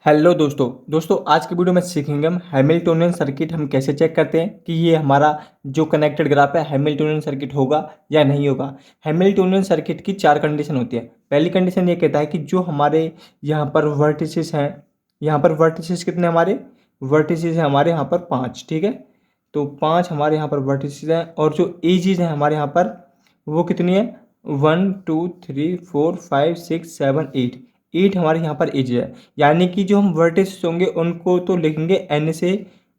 Hello दोस्तों आज की वीडियो में सीखेंगे हम हैमिल्टोनियन सर्किट हम कैसे चेक करते हैं कि ये हमारा जो कनेक्टेड ग्राफ है हैमिल्टोनियन सर्किट होगा या नहीं होगा। हैमिल्टोनियन सर्किट की 4 कंडीशन होती है। पहली कंडीशन ये कहता है कि जो हमारे यहाँ पर वर्टिसेस हैं, यहाँ पर वर्टिसेस कितने हमारे वर्टिसेस हैं, हमारे यहाँ पर 5, ठीक है। तो 5 हमारे यहाँ पर वर्टिसेस हैं और जो एजीज हैं हमारे यहाँ पर वो कितनी है 1 2 3 4 5 6 7 8 8 हमारे यहाँ पर एज है। यानी कि जो हम वर्टिसेस होंगे उनको तो लिखेंगे एन से,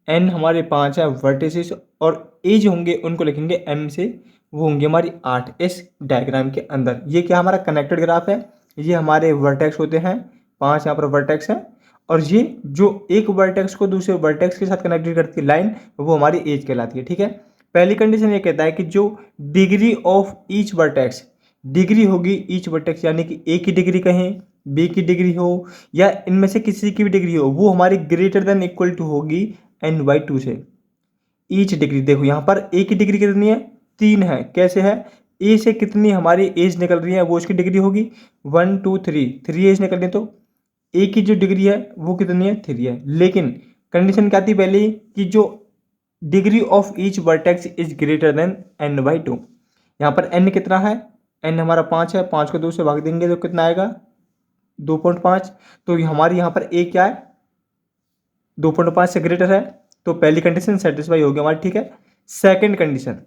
एन हमारे 5 है वर्टिसेस, और एज होंगे उनको लिखेंगे एम से, वो होंगे हमारी 8 इस डायग्राम के अंदर। ये क्या हमारा कनेक्टेड ग्राफ है, ये हमारे वर्टेक्स होते हैं, 5 यहाँ पर वर्टेक्स हैं, और ये जो एक वर्टेक्स को दूसरे वर्टेक्स के साथ कनेक्टेड करती है लाइन वो हमारी एज कहलाती है, ठीक है। पहली कंडीशन ये कहता है कि जो degree of each vertex, degree होगी ईच वर्टेक्स यानी कि ए की डिग्री कहें, बी की डिग्री हो या इनमें से किसी की भी डिग्री हो, वो हमारी ग्रेटर देन इक्वल टू होगी n/2 से। ईच डिग्री देखो यहाँ पर ए की डिग्री कितनी है 3 है। कैसे है, ए से कितनी हमारी एज निकल रही है वो उसकी डिग्री होगी 1 2 3 एज निकल रही है, तो ए की जो डिग्री है वो कितनी है 3 है। लेकिन कंडीशन क्या थी पहले कि जो degree of each vertex is greater then n/2। यहाँ पर n कितना है, n हमारा 5 है, 5 को 2 से भाग देंगे तो कितना आएगा 2.5। तो हमारी यहाँ पर ए क्या है 2.5 से ग्रेटर है, तो पहली कंडीशन सेटिस्फाई हो गई हमारी, ठीक है। Second condition,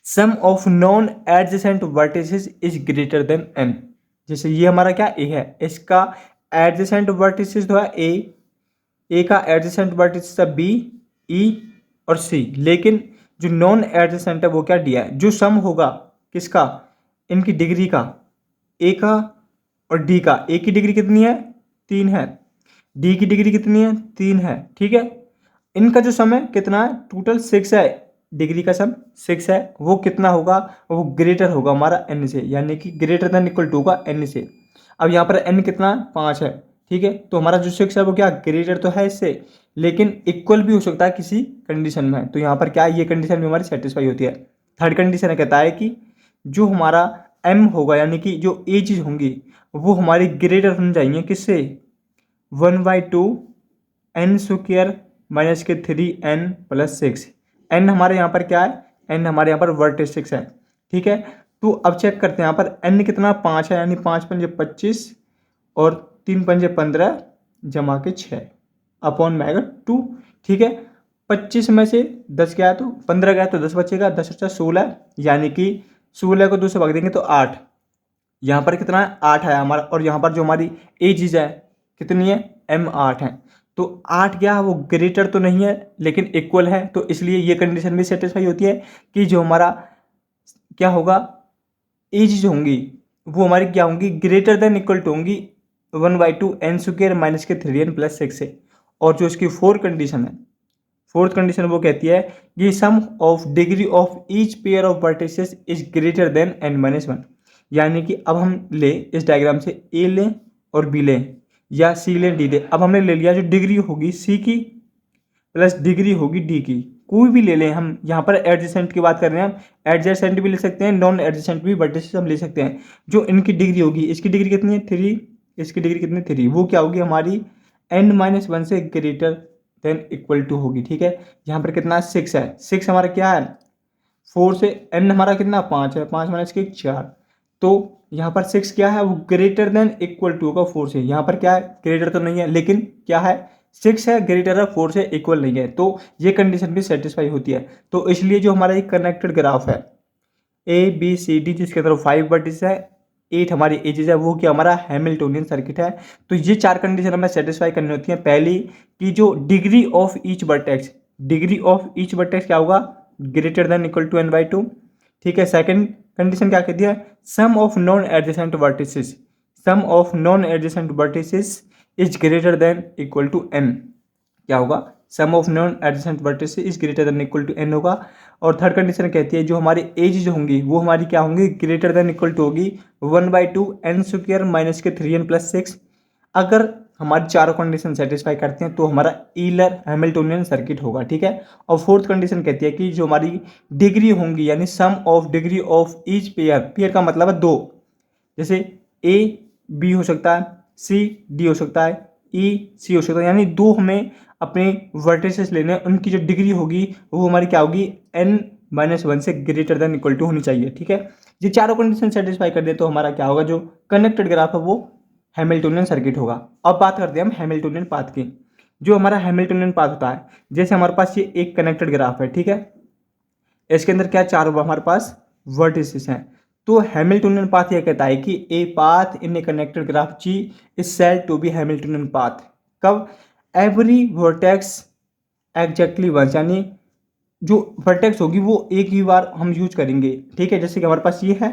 sum of non adjacent vertices is greater than n। जैसे ये हमारा क्या ए है, इसका एडजेसेंट वर्टिसेस तो है ए का एडजेसेंट वर्टिसेस है बी, ई और सी, लेकिन जो नॉन एडजेसेंट है वो क्या डी है। जो सम होगा किसका, इनकी डिग्री का, ए का और डी का। ए की डिग्री कितनी है 3 है, डी की डिग्री कितनी है 3 है, ठीक है। इनका जो सम है कितना है टोटल 6 है, डिग्री का सम 6 है, वो कितना होगा वो ग्रेटर होगा हमारा एन से, यानी कि ग्रेटर देन इक्वल टू होगा एन से। अब यहाँ पर एन कितना 5 है, ठीक है। तो हमारा जो 6 है वो क्या ग्रेटर तो है इससे, लेकिन इक्वल भी हो सकता है किसी कंडीशन में। तो यहाँ पर क्या ये कंडीशन भी हमारी सेटिस्फाई होती है। थर्ड कंडीशन कहता है कि जो हमारा एम होगा यानी कि जो एज होंगी वो हमारी ग्रेटर होनी चाहिए किससे 1/2 n स्क्वायर माइनस के 3n + 6। n हमारे यहाँ पर क्या है, n हमारे यहाँ पर वर्टेक्स है, ठीक है। तो अब चेक करते हैं यहाँ पर n कितना 5 है, यानी 5 पंजे 25 और 3 पंजे 15 जमा के 6 अपॉन में आएगा 2, ठीक है। 25 में से 10 गया तो 15 गया तो 10 बचेगा, 10 बचा 16, यानी कि 16 को 2 से भाग देंगे तो 8। यहाँ पर कितना है 8 है हमारा, और यहाँ पर जो हमारी एज है कितनी है m 8 है। तो 8 क्या है वो ग्रेटर तो नहीं है लेकिन इक्वल है, तो इसलिए ये कंडीशन भी सेटिस्फाई होती है कि जो हमारा क्या होगा एज जो होंगी वो हमारी क्या होंगी ग्रेटर देन इक्वल टू होंगी 1/2 n स्क्वायर माइनस के 3n + 6 से। और जो इसकी फोर्थ कंडीशन है, फोर्थ कंडीशन वो कहती है कि sum of degree of each pair of vertices is greater than n-1। यानी कि अब हम ले इस डायग्राम से ए लें और बी लें या सी लें डी लें। अब हमने ले लिया जो डिग्री होगी सी की प्लस डिग्री होगी डी की, कोई भी ले लें। हम यहाँ पर एडजेसेंट की बात कर रहे हैं, हम एडजेसेंट भी ले सकते हैं, नॉन एडजेसेंट भी वर्टिसेस हम ले सकते हैं। जो इनकी डिग्री होगी, इसकी डिग्री कितनी है 3, इसकी डिग्री कितनी 3, वो क्या होगी हमारी n-1 से ग्रेटर देन इक्वल टू होगी, ठीक है। यहाँ पर कितना 6 है, 6 हमारा क्या है 4 से n हमारा कितना 5 है, 5 माइनस के 4, तो यहाँ पर 6 क्या है वो ग्रेटर देन इक्वल टू होगा 4 से। यहाँ पर क्या है ग्रेटर तो नहीं है लेकिन क्या है 6 है, ग्रेटर है 4 से इक्वल नहीं है, तो ये कंडीशन भी सेटिस्फाई होती है। तो इसलिए जो हमारा एक कनेक्टेड ग्राफ है ए बी सी डी जिसके अंदर 5 वर्टिसेस है, 8 हमारी एजेस है, वो क्या हमारा हैमिल्टोनियन सर्किट है। तो ये 4 कंडीशन हमें सेटिस्फाई करनी होती है। पहली कि जो degree of each vertex, degree of each vertex क्या होगा greater than equal to n/2, ठीक है। सेकंड कंडीशन क्या कहती है sum of non adjacent vertices, sum of non adjacent vertices is greater than equal to n, क्या होगा sum of non adjacent vertices is greater than equal to n होगा। और third condition कहती है जो हमारी एज जो होंगी वो हमारी क्या होंगी ग्रेटर देन इक्वल टू होगी 1/2 n स्क्वायर माइनस के 3n + 6। अगर हमारी चारों कंडीशन सेटिस्फाई करते हैं तो हमारा ईलर हैमिल्टोनियन सर्किट होगा, ठीक है। और फोर्थ कंडीशन कहती है कि जो हमारी डिग्री होंगी यानी sum of degree of each pair, pair का मतलब है 2, जैसे ए बी हो सकता है, सी डी हो सकता है, ई सी हो सकता है, यानी दो हमें अपने वर्टिसेस लेने हैं, उनकी जो डिग्री होगी वो हमारी क्या होगी, n-1 से ग्रेटर देन इक्वल टू होनी चाहिए। ठीक है, ये चारों कंडीशन सेटिस्फाई कर दे तो हमारा क्या होगा, जो कनेक्टेड ग्राफ है वो हैमिल्टोनियन सर्किट होगा। अब बात करते हैं हम हैमिल्टोनियन पाथ की। जो हमारा हैमिल्टोनियन पाथ होता है, जैसे हमारे पास ये एक कनेक्टेड ग्राफ है, ठीक है, इसके अंदर क्या चार हमारे पास वर्टिसेस हैं। तो हैमिल्टोनियन पाथ ये कहता है कि a path in a connected graph G is said to be Hamiltonian path. कब? एवरी वर्टेक्स एग्जैक्टली वंस, यानी जो वर्टेक्स होगी वो एक ही बार हम यूज करेंगे। ठीक है, जैसे कि हमारे पास ये है,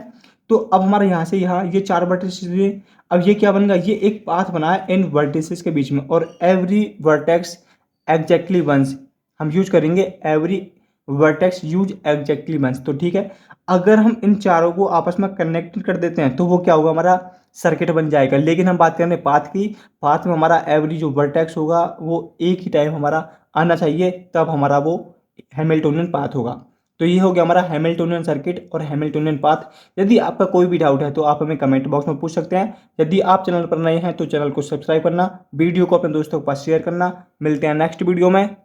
तो अब हमारे यहाँ से यहाँ ये चार वर्टिसेस हैं। अब ये क्या बन गया, ये एक पाथ बना है इन वर्टिसेस के बीच में, और एवरी वर्टेक्स एग्जैक्टली वंस हम यूज करेंगे, every vertex use exactly once. तो ठीक है, अगर हम इन चारों को आपस में कनेक्ट कर देते हैं तो वो क्या होगा, हमारा सर्किट बन जाएगा। लेकिन हम बात करें पाथ की, पाथ में हमारा एवरी जो वर्टेक्स होगा वो एक ही टाइम हमारा आना चाहिए, तब हमारा वो हैमिल्टोनियन पाथ होगा। तो ये हो गया हमारा हैमिल्टोनियन सर्किट और हैमिल्टोनियन पाथ। यदि आपका कोई भी डाउट है तो आप हमें कमेंट बॉक्स में पूछ सकते हैं। यदि आप चैनल पर नए हैं तो चैनल को सब्सक्राइब करना, वीडियो को अपने दोस्तों के पास शेयर करना। मिलते हैं नेक्स्ट वीडियो में।